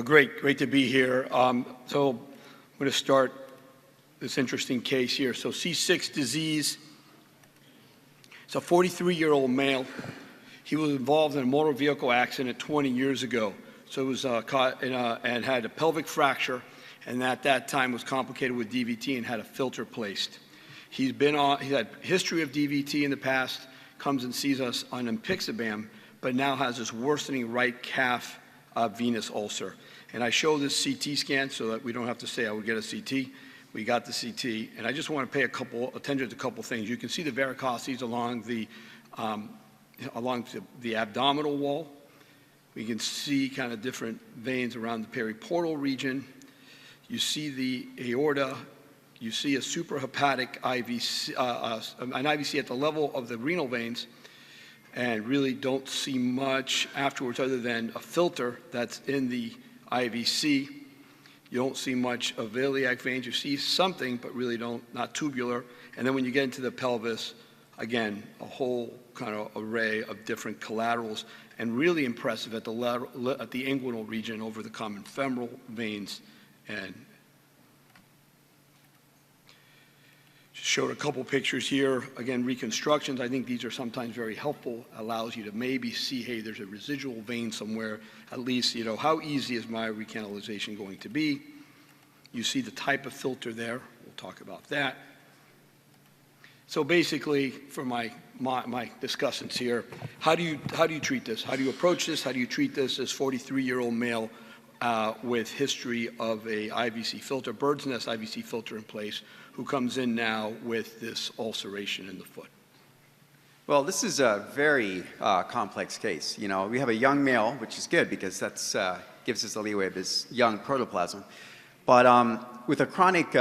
Great to be here. So I'm going to start this interesting case here. So C6 disease. It's a 43-year-old male. He was involved in a motor vehicle accident 20 years ago. So he was caught in and had a pelvic fracture, and at that time was complicated with DVT and had a filter placed. He's had history of DVT in the past, comes and sees us on apixaban, but now has this worsening right calf venous ulcer. And I show this CT scan so that we don't have to say I would get a CT. We got the CT, and I just want to pay attention to a couple things. You can see the varicosities along the abdominal wall. We can see kind of different veins around the periportal region. You see the aorta. You see a suprahepatic IVC, an IVC at the level of the renal veins, and really don't see much afterwards other than a filter that's in the IVC. You don't see much of iliac veins. You see something, but really not tubular. And then when you get into the pelvis, again, a whole kind of array of different collaterals, and really impressive at the inguinal region over the common femoral veins. And just showed a couple pictures here. Again, reconstructions. I think these are sometimes very helpful. Allows you to maybe see, hey, there's a residual vein somewhere. At least, you know, how easy is my recanalization going to be? You see the type of filter there. We'll talk about that. So basically, for my discussants here, how do you treat this? How do you approach this? How do you treat this as 43-year-old male with history of a IVC filter, bird's nest IVC filter in place, who comes in now with this ulceration in the foot? Well, this is a very complex case. You know, we have a young male, which is good because that's gives us the leeway of his young protoplasm. But with a chronic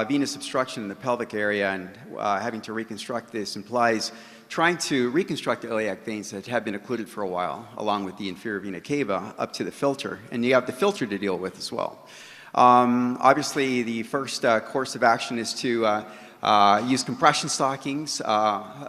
venous obstruction in the pelvic area and having to reconstruct this implies trying to reconstruct the iliac veins that have been occluded for a while, along with the inferior vena cava up to the filter. And you have the filter to deal with as well. Obviously, the first course of action is to use compression stockings,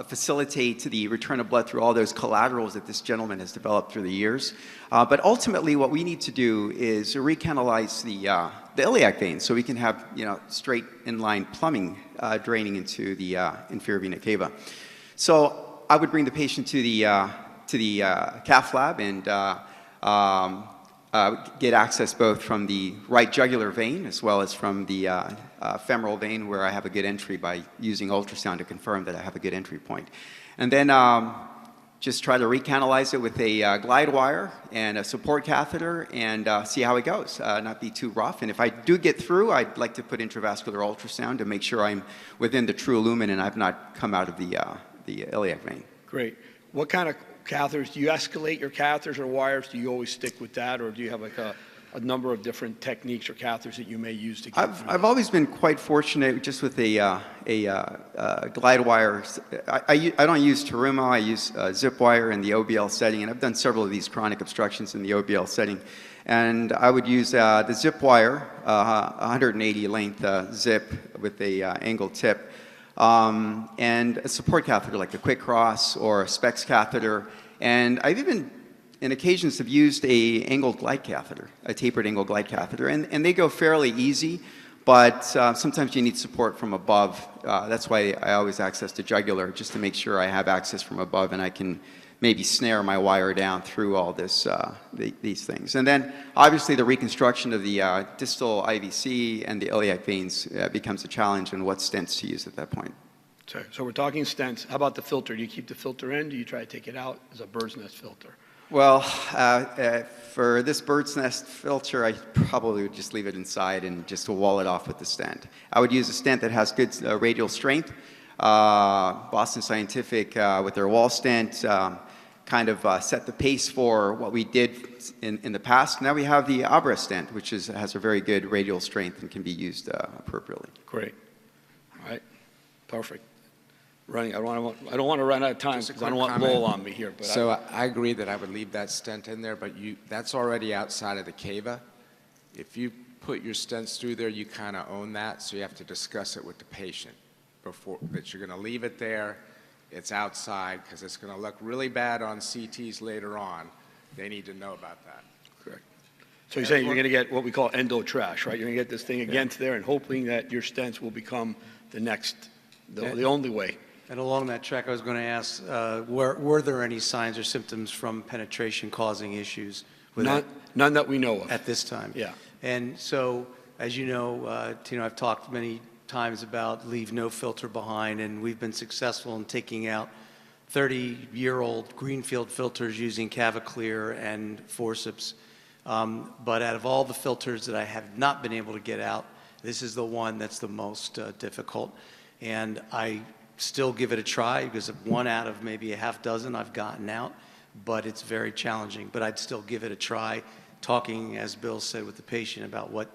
facilitate the return of blood through all those collaterals that this gentleman has developed through the years. But ultimately, what we need to do is recanalize the iliac veins so we can have, you know, straight inline plumbing draining into the inferior vena cava. So I would bring the patient to the cath lab and get access both from the right jugular vein as well as from the femoral vein, where I have a good entry by using ultrasound to confirm that I have a good entry point. And then just try to recanalize it with a glide wire and a support catheter and see how it goes, not be too rough. And if I do get through, I'd like to put intravascular ultrasound to make sure I'm within the true lumen and I've not come out of the iliac vein. Great. What kind of catheters? Do you escalate your catheters or wires? Do you always stick with that, or do you have like a number of different techniques or catheters that you may use to get through? I've always been quite fortunate just with a glide wire. I don't use Terumo. I use zip wire in the OBL setting, and I've done several of these chronic obstructions in the OBL setting. And I would use the zip wire, 180 length zip with a angled tip. And a support catheter like a Quick Cross or a Specs catheter. And I've even, in occasions, have used a angled glide catheter, a tapered angled glide catheter. And they go fairly easy, but sometimes you need support from above. That's why I always access the jugular, just to make sure I have access from above and I can maybe snare my wire down through all this, these things. And then obviously the reconstruction of the distal IVC and the iliac veins becomes a challenge, and what stents to use at that point. So we're talking stents. How about the filter? Do you keep the filter in? Do you try to take it out as a bird's nest filter? Well, for this bird's nest filter, I probably would just leave it inside and just wall it off with the stent. I would use a stent that has good radial strength. Boston Scientific, with their wall stent, kind of set the pace for what we did in the past. Now we have the Abra stent, which has a very good radial strength and can be used appropriately. Great. All right. Perfect. I don't want to run out of time because I don't want Lowell on me here. But so I agree that I would leave that stent in there, but that's already outside of the cava. If you put your stents through there, you kind of own that, so you have to discuss it with the patient before that you're going to leave it there. It's outside because it's going to look really bad on CTs later on. They need to know about that. Correct. So you're saying you're going to get what we call endo trash, right? You're going to get this thing against there and hoping that your stents will become the only way. And along that track, I was going to ask, were there any signs or symptoms from penetration causing issues with None that we know of. at this time? Yeah. And so, as you know, Tino, I've talked many times about leave no filter behind, and we've been successful in taking out 30-year-old greenfield filters using Cavaclear and forceps. But out of all the filters that I have not been able to get out, this is the one that's the most difficult. And I still give it a try because of one out of maybe a half dozen I've gotten out, but it's very challenging. But I'd still give it a try, talking, as Bill said, with the patient about what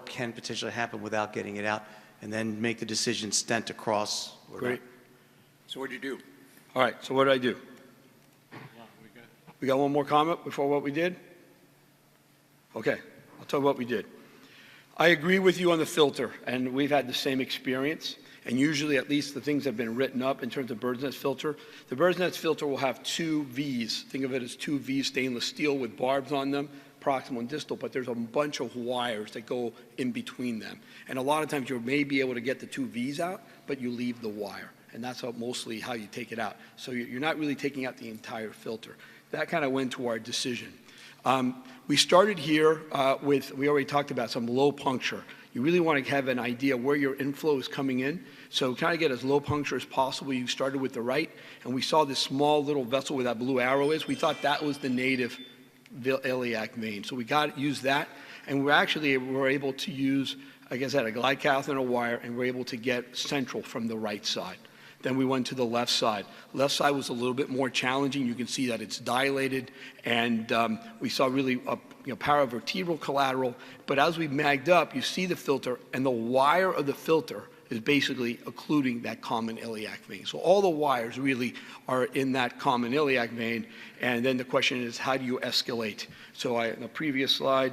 can potentially happen without getting it out, and then make the decision stent across. Great. So what'd you do? All right, so what did I do? We got one more comment before what we did? Okay, I'll tell you what we did. I agree with you on the filter, and we've had the same experience. And usually, at least the things that have been written up in terms of bird's nest filter, the bird's nest filter will have two V's. Think of it as two V's, stainless steel with barbs on them, proximal and distal, but there's a bunch of wires that go in between them. And a lot of times you may be able to get the two V's out, but you leave the wire. And that's mostly how you take it out. So you're not really taking out the entire filter. That kind of went to our decision. We started here we already talked about some low puncture. You really want to have an idea where your inflow is coming in. So kind of get as low puncture as possible. You started with the right, and we saw this small little vessel where that blue arrow is. We thought that was the native iliac vein. So we used that, and we're able to use, like I said, a glide catheter and a wire, and we're able to get central from the right side. Then we went to the left side. Left side was a little bit more challenging. You can see that it's dilated, and we saw really paravertebral collateral. But as we magged up, you see the filter, and the wire of the filter is basically occluding that common iliac vein. So all the wires really are in that common iliac vein, and then the question is, how do you escalate? So in the previous slide,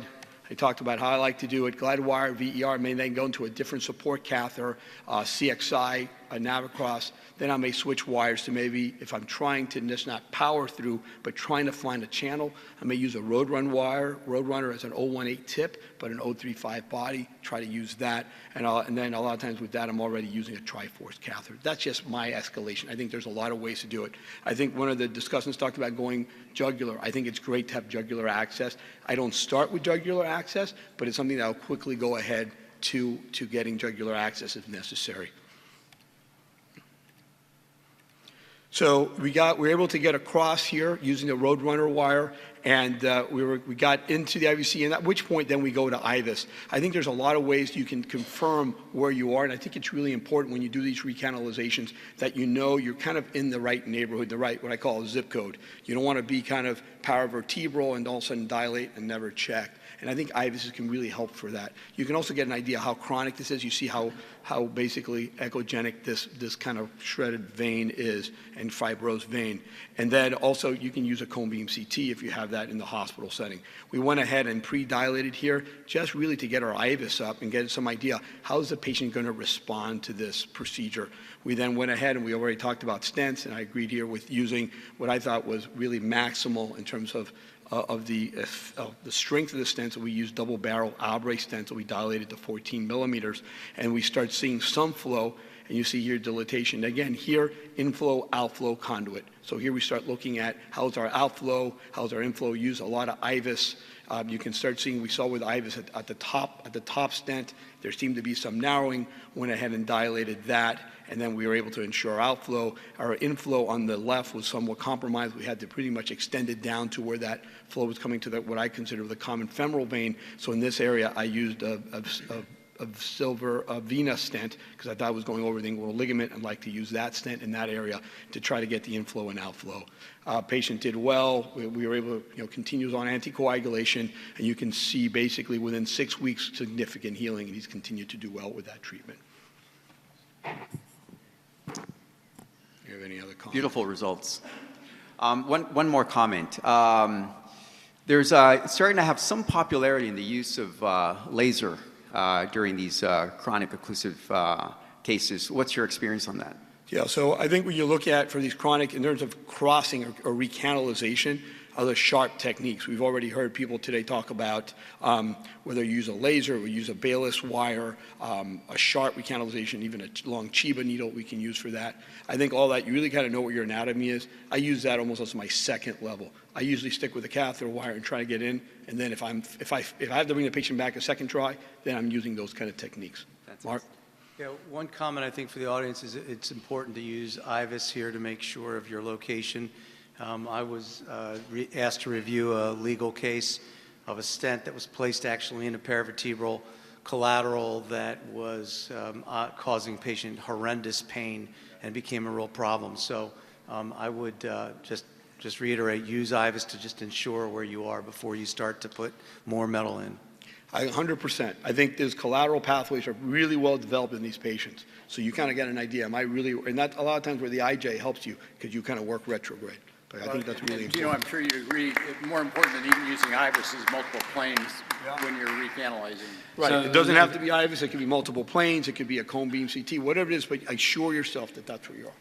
I talked about how I like to do it. Glide wire, VER, may then go into a different support catheter, CXI, a Navicross. Then I may switch wires to maybe, if I'm trying to just not power through, but trying to find a channel, I may use a Roadrunner as an 018 tip, but an 035 body, try to use that. And then a lot of times with that, I'm already using a Triforce catheter. That's just my escalation. I think there's a lot of ways to do it. I think one of the discussants talked about going jugular. I think it's great to have jugular access. I don't start with jugular access, but it's something that I'll quickly go ahead to getting jugular access if necessary. So we were able to get across here using the Roadrunner wire, and we got into the IVC, and at which point then we go to IVUS. I think there's a lot of ways you can confirm where you are, and I think it's really important when you do these recanalizations that you know you're kind of in the right neighborhood, the right, what I call a zip code. You don't want to be kind of paravertebral and all of a sudden dilate and never check. And I think IVUS can really help for that. You can also get an idea how chronic this is. You see how basically echogenic this kind of shredded vein is and fibrosed vein. And then also you can use a cone beam CT if you have that in the hospital setting. We went ahead and pre-dilated here just really to get our IVUS up and get some idea how is the patient going to respond to this procedure. We then went ahead and we already talked about stents, and I agreed here with using what I thought was really maximal in terms of the strength of the stents. So we used double barrel Albre stents that we dilated to 14 millimeters, and we start seeing some flow, and you see here dilatation. Again, here, inflow, outflow conduit. So here we start looking at how's our outflow, how's our inflow, use a lot of IVUS. You can start seeing, we saw with IVUS at the top stent, there seemed to be some narrowing, went ahead and dilated that, and then we were able to ensure outflow. Our inflow on the left was somewhat compromised. We had to pretty much extend it down to where that flow was coming to what I consider the common femoral vein. So in this area, I used a silver Venous stent because I thought it was going over the inguinal ligament. I'd like to use that stent in that area to try to get the inflow and outflow. Patient did well. We were able to, continues on anticoagulation, and you can see basically within 6 weeks significant healing, and he's continued to do well with that treatment. Do you have any other comments? Beautiful results. One more comment. There's starting to have some popularity in the use of laser during these chronic occlusive cases. What's your experience on that? Yeah, so I think when you look at for these chronic, in terms of crossing or recanalization, other sharp techniques. We've already heard people today talk about whether you use a laser, or use a Bayless wire, a sharp recanalization, even a long Chiba needle we can use for that. I think all that, you really kind of know what your anatomy is. I use that almost as my second level. I usually stick with a catheter wire and try to get in, and then if I have to bring the patient back a second try, then I'm using those kind of techniques. Mark? Yeah, one comment I think for the audience is it's important to use IVIS here to make sure of your location. I was asked to review a legal case of a stent that was placed actually in a paravertebral collateral that was causing patient horrendous pain and became a real problem. So I would just reiterate, use IVIS to just ensure where you are before you start to put more metal in. 100%. I think those collateral pathways are really well developed in these patients. So you kind of get an idea, am I really, and that's a lot of times where the IJ helps you because you kind of work retrograde. But I think that's really important. I'm sure you agree, more important than even using IVIS is multiple planes when you're recanalizing. Right. So It doesn't have to be IVIS. It could be multiple planes. It could be a cone beam CT, whatever it is, but assure yourself that that's where you are.